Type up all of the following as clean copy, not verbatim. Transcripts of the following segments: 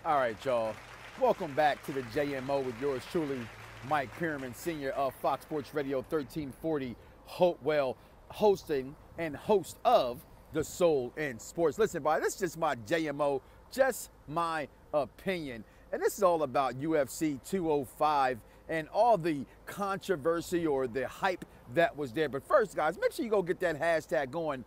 All right, y'all. Welcome back to the J.M.O. with yours truly, Mike Pierman, Sr. of Fox Sports Radio 1340, Hopewell, hosting and host of The Soul in Sports. Listen, boy, this is just my J.M.O., just my opinion. And this is all about UFC 205 and all the controversy or the hype that was there. But first, guys, make sure you go get that hashtag going,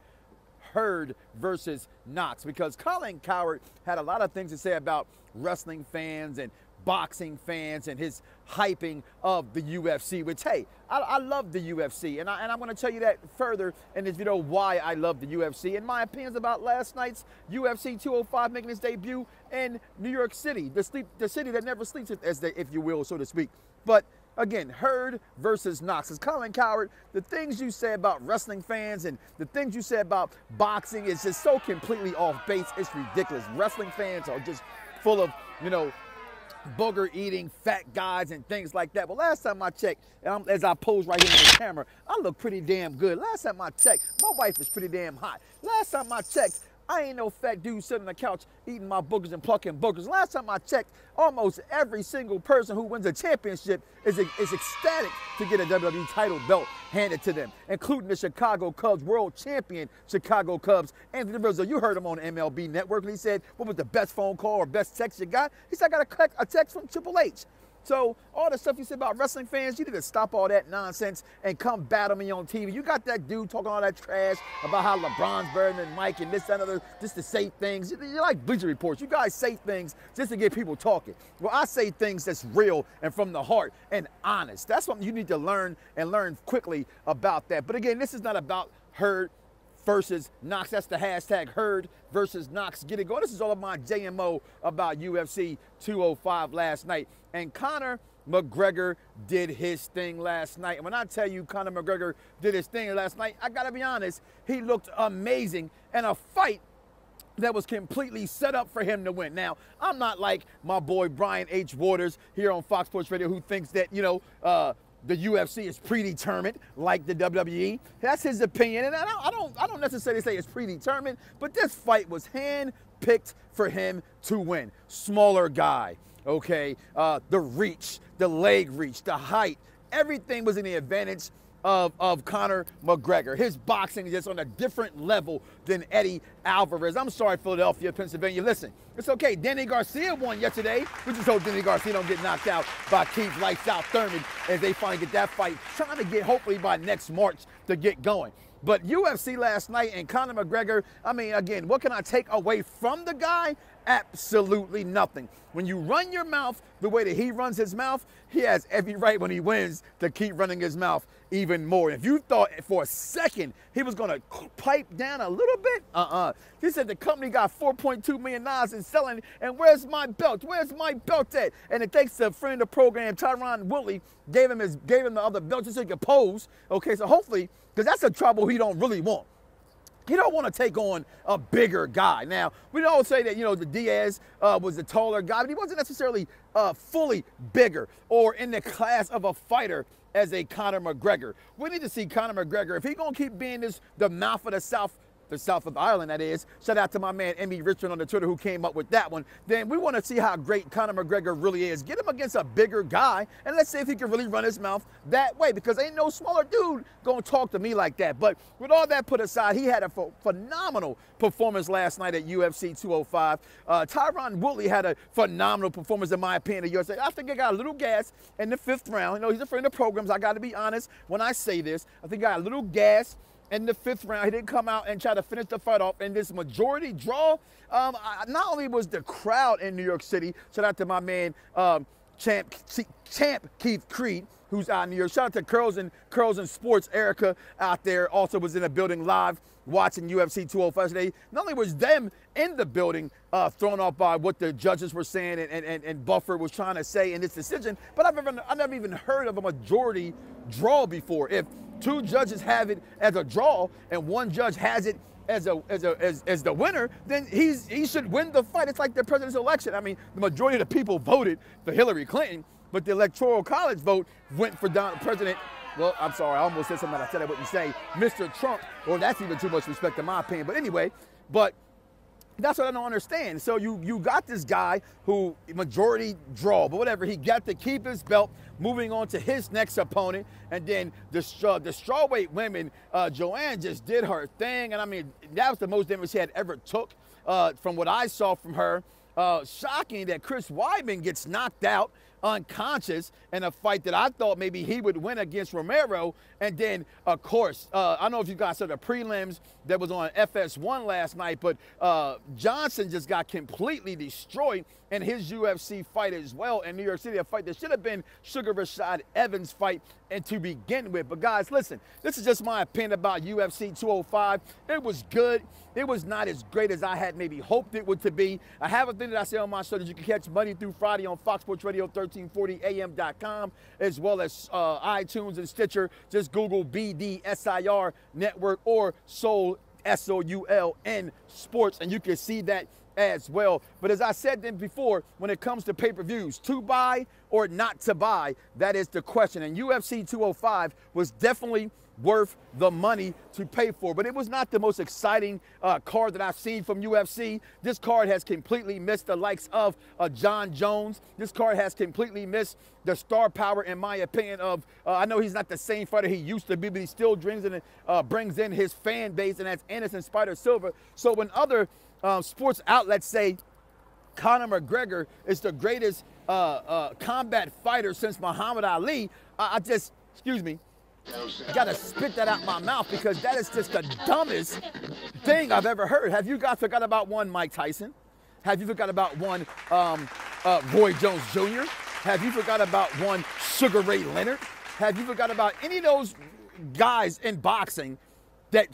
Heard versus KNOXX, because Colin Coward had a lot of things to say about wrestling fans and boxing fans and his hyping of the UFC, which, hey, I love the UFC, and I'm going to tell you that further in this video why I love the UFC and my opinions about last night's UFC 205 making its debut in New York City, the city that never sleeps, if you will, so to speak. But again, Heard versus KNOXX. As Colin Coward, the things you say about wrestling fans and the things you say about boxing is just so completely off base. It's ridiculous. Wrestling fans are just full of, you know, booger-eating fat guys and things like that. But last time I checked, as I pose right here in the camera, I look pretty damn good. Last time I checked, my wife is pretty damn hot. Last time I checked, I ain't no fat dude sitting on the couch eating my boogers and plucking boogers. Last time I checked, almost every single person who wins a championship is ecstatic to get a WWE title belt handed to them, including the Chicago Cubs, world champion Chicago Cubs. Anthony Rosa, you heard him on MLB Network, and he said, what was the best phone call or best text you got? He said, I got a text from Triple H. So all the stuff you said about wrestling fans, you need to stop all that nonsense and come battle me on TV. You got that dude talking all that trash about how LeBron's better than Mike and this and other, just to say things. You're like Bleacher Reports. You guys say things just to get people talking. Well, I say things that's real and from the heart and honest. That's something you need to learn and learn quickly about that. But again, this is not about Heard versus KNOXX. That's the hashtag Heard versus KNOXX. Get it going. This is all of my JMO about UFC 205 last night. And Conor McGregor did his thing last night. And when I tell you Conor McGregor did his thing last night, I gotta be honest, he looked amazing in a fight that was completely set up for him to win. Now, I'm not like my boy Brian H. Waters here on Fox Sports Radio, who thinks that, you know, the UFC is predetermined like the WWE. That's his opinion, and I don't necessarily say it's predetermined, but this fight was hand-picked for him to win. Smaller guy, okay? The reach, the leg reach, the height, everything was in the advantage of Conor McGregor. His boxing is just on a different level than Eddie Alvarez. I'm sorry, Philadelphia, Pennsylvania. Listen, it's okay. Danny Garcia won yesterday. We just hope Danny Garcia don't get knocked out by Keith Lights Out Thurman as they finally get that fight, trying to get hopefully by next March to get going. But UFC last night and Conor McGregor, I mean, again, what can I take away from the guy? Absolutely nothing. When you run your mouth the way that he runs his mouth, he has every right when he wins to keep running his mouth even more. If you thought for a second he was going to pipe down a little bit, he said the company got $4.2 million in selling, and where's my belt? Where's my belt at? And it thanks to a friend of the program, Tyron Woodley, gave him the other belt just so he could pose. Okay, so hopefully, because that's the trouble he don't really want. He don't want to take on a bigger guy. Now, we don't say that, you know, the Diaz was the taller guy, but he wasn't necessarily fully bigger or in the class of a fighter as a Conor McGregor. We need to see Conor McGregor, if he's going to keep being the mouth of the South of Ireland, that is. Shout out to my man, Emmy Richmond on the Twitter, who came up with that one. Then we want to see how great Conor McGregor really is. Get him against a bigger guy, and let's see if he can really run his mouth that way, because ain't no smaller dude going to talk to me like that. But with all that put aside, he had a phenomenal performance last night at UFC 205. Tyron Woodley had a phenomenal performance, in my opinion, at UFC. I think he got a little gas in the 5th round. You know, he's a friend of programs. I got to be honest when I say this. I think he got a little gas in the 5th round. He didn't come out and try to finish the fight off in this majority draw. Not only was the crowd in New York City, shout out to my man Champ Keith Creed, who's out in New York. Shout out to Curls and Sports Erica out there, also was in the building live watching UFC 205 today. Not only was them in the building thrown off by what the judges were saying and Buffer was trying to say in this decision, but I've never even heard of a majority draw before. If 2 judges have it as a draw and 1 judge has it as the winner, then he should win the fight. It's like the presidential election. I mean, the majority of the people voted for Hillary Clinton, but the Electoral College vote went for President. Well, I'm sorry, I almost said something that I said I wouldn't say. Mr. Trump, or that's even too much respect in my opinion. But anyway, That's what I don't understand. So you got this guy who majority draw, but whatever, he got to keep his belt, moving on to his next opponent. And then the strawweight women, Joanne just did her thing. And I mean, that was the most damage she had ever took from what I saw from her. Shocking that Chris Weidman gets knocked out unconscious in a fight that I thought maybe he would win against Romero. And then, of course, I don't know if you guys saw the prelims that was on FS1 last night, but Johnson just got completely destroyed in his UFC fight as well in New York City, a fight that should have been Sugar Rashad Evans' fight and to begin with. But guys, listen, this is just my opinion about UFC 205. It was good. It was not as great as I had maybe hoped it would to be. I have a thing that I say on my show that you can catch Monday through Friday on Fox Sports Radio 1340am.com, as well as iTunes and Stitcher. Just Google BDSIR Network or Soul, SOULN Sports, and you can see that as well. But as I said then before, when it comes to pay-per-views, to buy or not to buy, that is the question. And UFC 205 was definitely worth the money to pay for, but it was not the most exciting card that I've seen from UFC. This card has completely missed the likes of John Jones. This card has completely missed the star power, in my opinion, of I know he's not the same fighter he used to be, but he still brings in his fan base, and that's Anderson Spider Silva. So when other sports outlets say Conor McGregor is the greatest combat fighter since Muhammad Ali, I just, excuse me, gotta spit that out my mouth, because that is just the dumbest thing I've ever heard. Have you guys forgot about one Mike Tyson? Have you forgot about one Roy Jones Jr.? Have you forgot about one Sugar Ray Leonard? Have you forgot about any of those guys in boxing that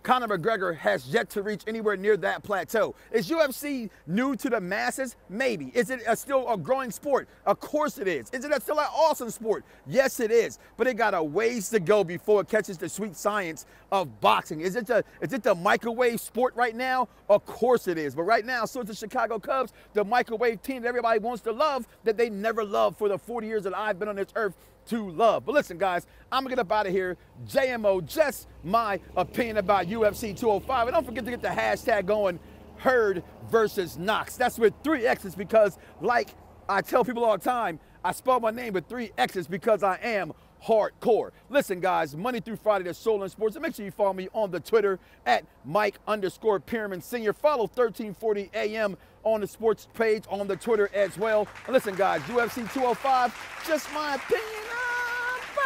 Conor McGregor has yet to reach anywhere near that plateau? Is UFC new to the masses? Maybe. Is it still a growing sport? Of course it is. Is it still an awesome sport? Yes, it is. But it got a ways to go before it catches the sweet science of boxing. Is it the microwave sport right now? Of course it is. But right now, so is the Chicago Cubs, the microwave team that everybody wants to love, that they never loved for the 40 years that I've been on this earth to love. But listen, guys, I'm gonna get up out of here. J.M.O, just my opinion about UFC 205. And don't forget to get the hashtag going, Heard versus Knox. That's with 3 X's, because like I tell people all the time, I spell my name with 3 X's because I am hardcore. Listen, guys, Monday through Friday, there's Soul and Sports. And make sure you follow me on the Twitter at Mike_Pyramid Senior. Follow 1340 AM on the sports page on the Twitter as well. And listen, guys, UFC 205, just my opinion,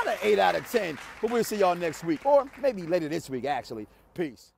about an 8 out of 10. But we'll see y'all next week, or maybe later this week, actually. Peace.